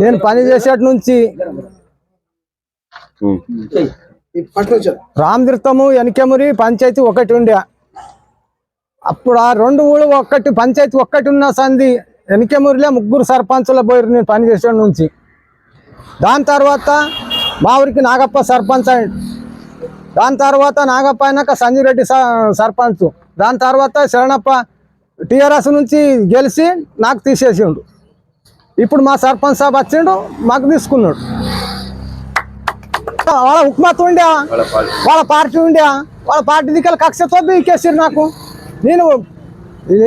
నేను పని చేసేటి నుంచి రామతీర్థము ఎనకెమురి పంచాయతీ ఒకటి ఉండే. అప్పుడు ఆ రెండు ఊళ్ళు ఒక్కటి పంచాయతీ ఒక్కటి ఉన్న సంది ఎనకెమురిలో 3 సర్పంచుల పోయారు నేను పని చేసేటి నుంచి. దాని తర్వాత మా ఊరికి నాగప్ప సర్పంచ్ అయ్యిండు. దాని తర్వాత నాగప్ప అయినాక సంజీవ్ రెడ్డి సర్పంచ్. దాని తర్వాత శరణప్ప టీఆర్ఎస్ నుంచి గెలిచి నాకు తీసేసిండు. ఇప్పుడు మా సర్పంచ్ సాబ్ వచ్చిండు, మాకు తీసుకున్నాడు. వాళ్ళ హుక్మత్ ఉండే, వాళ్ళ పార్టీ ఉండే, వాళ్ళ పార్టీ దిక్కల కక్షతో బీకేసారు నాకు. నేను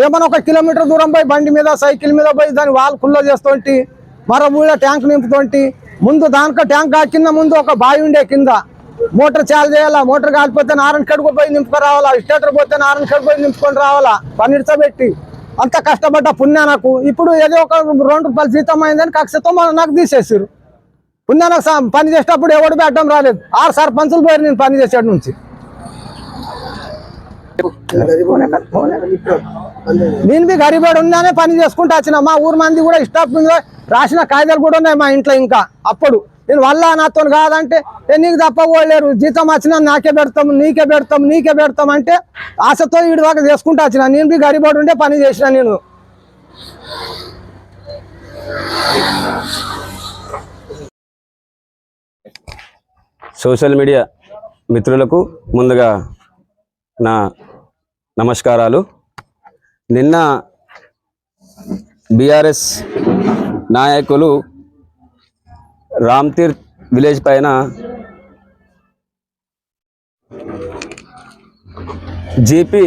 ఏమన్నా 1 కిలోమీటర్ దూరం పోయి బండి మీద సైకిల్ మీద పోయి దాన్ని వాళ్ళు కుల్లో చేస్తుంటే, మరో ఊళ్ళో ట్యాంక్ నింపుతుంటే, ముందు దానికో ట్యాంక్ కింద ముందు ఒక బావి ఉండే, కింద మోటార్ చాలు చేయాలా. మోటార్ కాలిపోతే నారాయణ ఖేడ్కు పోయి నింపుకొని రావాలా, స్టేటర్ పోతే నారాయణ ఖేడ్ పోయి నింపుకొని రావాలా, పన్నీర్తో పెట్టి అంత కష్టపడ్డ పుణ్య నాకు. ఇప్పుడు ఏదో ఒక 2 రూపాయలు జీతం అయిందని కక్షతో నాకు తీసేసారు. పుణ్య నాకు పని చేసేటప్పుడు ఎవడు అడ్డం రాలేదు. 6 సర్పంచులు పోయారు నేను పని చేసేటి నుంచి. నేను బి గరీబేడు ఉన్నానే పని చేసుకుంటూ వచ్చిన. మా ఊరు మంది కూడా స్టాఫ్ రాసిన కాగితాలు కూడా ఉన్నాయి మా ఇంట్లో. ఇంకా అప్పుడు నేను వల్ల నాతో కాదంటే నీకు తప్ప పోలేరు, జీతం వచ్చినా నాకే పెడతాం, నీకే పెడతాం, నీకే పెడతాం అంటే ఆశతో వీడి దాకా చేసుకుంటూ వచ్చిన. నేను బి గరీబేడు ఉండే పని చేసిన. నేను సోషల్ మీడియా మిత్రులకు ముందుగా నా నమస్కారాలు. నిన్న బీఆర్ఎస్ నాయకులు రామ్తీర్థ్ విలేజ్ పైన జీపీ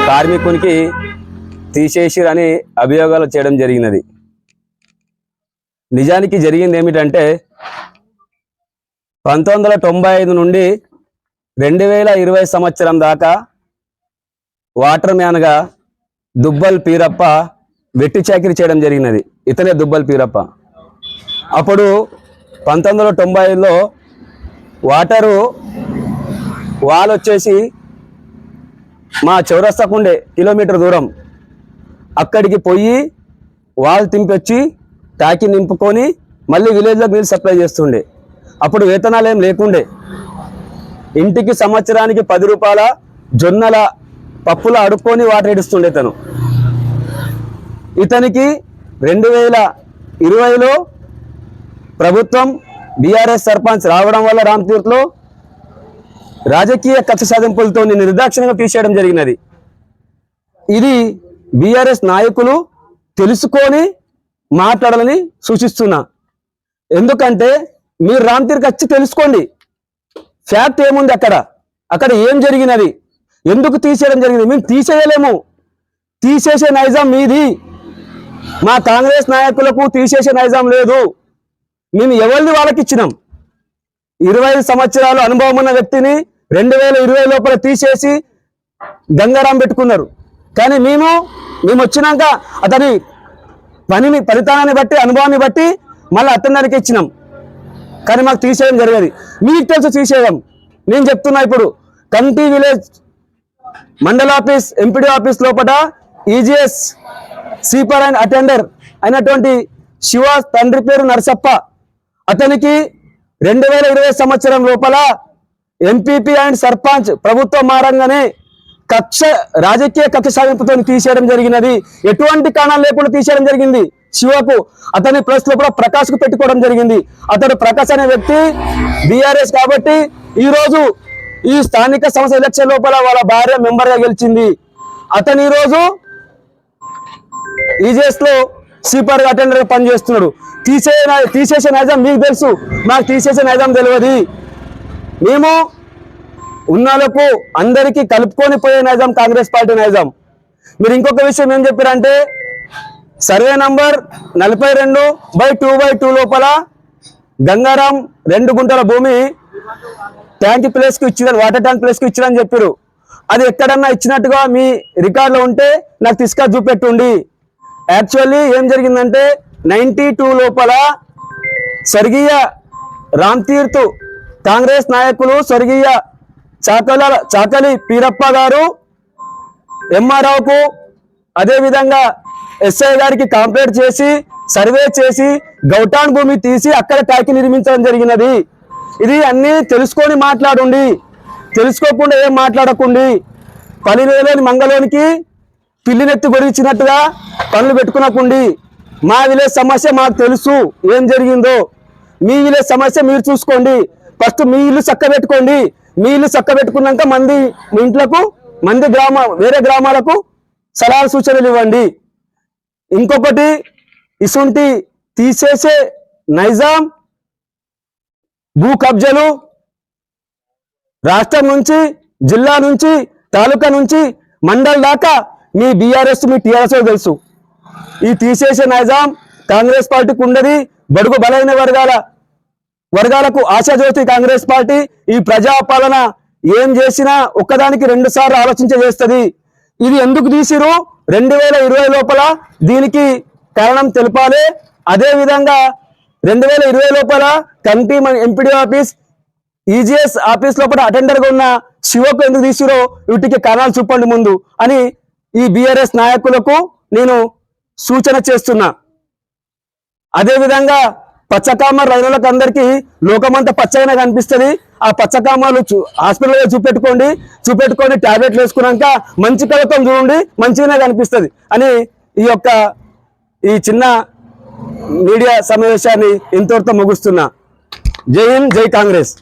కార్మికునికి తీసేసిరని అభియోగాలు చేయడం జరిగినది. నిజానికి జరిగింది ఏమిటంటే 1995 నుండి 2020 సంవత్సరం దాకా వాటర్ మ్యాన్గా దుబ్బల్ పీరప్ప వెట్టి చాకిరీ చేయడం జరిగినది. ఇతనే దుబ్బల్ పీరప్ప. అప్పుడు 1990లో వాటరు వాల్ వచ్చేసి మా చౌరస్తాకుండే కిలోమీటర్ దూరం అక్కడికి పోయి వాల్ తింపొచ్చి ట్యాకి నింపుకొని మళ్ళీ విలేజ్లోకి నీళ్ళు సప్లై చేస్తుండే. అప్పుడు వేతనాలు ఏం లేకుండే. ఇంటికి సంవత్సరానికి 10 రూపాయల జొన్నల పప్పుల అడుక్కొని వాటర్ ఇడుస్తుండే తను. ఇతనికి 2020లో ప్రభుత్వం బీఆర్ఎస్ సర్పంచ్ రావడం వల్ల రామ్తీర్థ్లో రాజకీయ కక్ష సాధింపులతో నిర్దాక్షిణ్యంగా తీసేయడం జరిగినది. ఇది బీఆర్ఎస్ నాయకులు తెలుసుకొని మాట్లాడాలని సూచిస్తున్నా. ఎందుకంటే మీరు రామ్తీర్థ్ వచ్చి తెలుసుకోండి, ఫ్యాక్ట్ ఏముంది, అక్కడ ఏం జరిగినది, ఎందుకు తీసేయడం జరిగింది. మేము తీసేయలేము, తీసేసే నైజాం మీది. మా కాంగ్రెస్ నాయకులకు తీసేసే నైజాం లేదు. మేము ఎవరిని వాళ్ళకి ఇచ్చినాం. 25 సంవత్సరాలు అనుభవం ఉన్న వ్యక్తిని 2020 లోపల తీసేసి గంగారాం పెట్టుకున్నారు. కానీ మేము వచ్చినాక అతని ఫలితాన్ని బట్టి అనుభవాన్ని బట్టి మళ్ళీ అతనికి ఇచ్చినాం. కానీ మాకు తీసేయడం జరిగేది. మీకు తెలుసు తీసేయడం. నేను చెప్తున్నా, ఇప్పుడు కంటి విలేజ్ మండల ఆఫీస్ ఎంపీడీ ఆఫీస్ లోపల ఈజీఎస్ సీపర్ అండ్ అటెండర్ అయినటువంటి శివ తండ్రి పేరు నరసప్ప. అతనికి 2020 సంవత్సరం లోపల ఎంపీపీ అండ్ సర్పంచ్ ప్రభుత్వం మారంగానే రాజకీయ కక్ష సాధింపుతో తీసేయడం జరిగినది. ఎటువంటి కారణాలు లేకుండా తీసేయడం జరిగింది. శివకు అతని ప్లస్ లోపల ప్రకాష్ కు పెట్టుకోవడం జరిగింది. అతడు ప్రకాష్ అనే వ్యక్తి బీఆర్ఎస్ కాబట్టి ఈ రోజు ఈ స్థానిక సంస్థ ఎలక్షన్ లోపల వాళ్ళ భార్య మెంబర్ గా గెలిచింది. అతను ఈ రోజు ఈజీఎస్ లో సీపర్ అటెండర్ గా పనిచేస్తున్నాడు. తీసేసే నైజాం మీకు తెలుసు, మాకు తీసేసే నైజాం తెలియదు. మేము ఉన్నలకు అందరికీ కలుపుకొని పోయే నైజాం కాంగ్రెస్ పార్టీ నైజాం. మీరు ఇంకొక విషయం ఏం చెప్పారంటే సర్వే నంబర్ 42/2/2 లోపల గంగారాం 2 గుంటల భూమి ట్యాంక్ ప్లేస్ కు ఇచ్చిందని, వాటర్ ట్యాంక్ ప్లేస్ కు ఇచ్చిందని చెప్పారు. అది ఎక్కడన్నా ఇచ్చినట్టుగా మీ రికార్డులో ఉంటే నాకు తీసుకొని చూపెట్టుండి. యాక్చువల్లీ ఏం జరిగిందంటే 92 లోపల స్వర్గీయ రామ్తీర్థ్ కాంగ్రెస్ నాయకులు స్వర్గీయ చాకలి పీరప్ప గారు ఎంఆర్ఓకు అదేవిధంగా ఎస్ఐ గారికి కంప్లైంట్ చేసి సర్వే చేసి గౌటాన్ భూమి తీసి అక్కడ ట్యాకి నిర్మించడం జరిగినది. ఇది అన్ని తెలుసుకొని మాట్లాడండి, తెలుసుకోకుండా ఏం మాట్లాడకండి. పనిలోని మంగళోనికి పిల్లినెత్తి గొరిచినట్టుగా పనులు పెట్టుకునకండి. మా విలేజ్ సమస్య మాకు తెలుసు ఏం జరిగిందో. మీ విలేజ్ సమస్య మీరు చూసుకోండి. ఫస్ట్ మీ ఇల్లు చక్కబెట్టుకోండి. మీ ఇల్లు చక్కబెట్టుకున్నాక మీ ఇంట్లకు వేరే గ్రామాలకు సలహా సూచనలు ఇవ్వండి. ఇంకొకటి, ఇసుంటి తీసేసే నైజాం భూ కబ్జాలు రాష్ట్రం నుంచి, జిల్లా నుంచి, తాలూకా నుంచి, మండల్ దాకా మీ బీఆర్ఎస్ మీ టీఆర్ఎస్ తెలుసు. ఈ తీసేసే నైజాం కాంగ్రెస్ పార్టీకి ఉండదు. బడుగు బలైన వర్గాలకు ఆశాజ్యోతి కాంగ్రెస్ పార్టీ. ఈ ప్రజాపాలన ఏం చేసినా ఒక్కదానికి 2 సార్లు ఆలోచించే చేస్తుంది. ఇది ఎందుకు తీసిరు 2020 లోపల దీనికి కారణం తెలపాలి. అదే విధంగా 2020 లోపల committee MPD office, EGS office లోపల అటెండర్ గా ఉన్న శివకు ఎందుకు తీసిరో వీటికి కారణాలు చూపండి ముందు అని ఈ బీఆర్ఎస్ నాయకులకు నేను సూచన చేస్తున్నా. అదే విధంగా పచ్చకామర్ రైతులకు అందరికీ లోకమంతా పచ్చగా కనిపిస్తుంది. ఆ పచ్చకామర్లు హాస్పిటల్లో చూపెట్టుకొని టాబ్లెట్లు వేసుకున్నాక మంచి కళతో చూడండి, మంచిగానే కనిపిస్తుంది అని ఈ చిన్న మీడియా సమావేశాన్ని ఇంతవరకు ముగిస్తున్నా. జై హింద్, జై కాంగ్రెస్.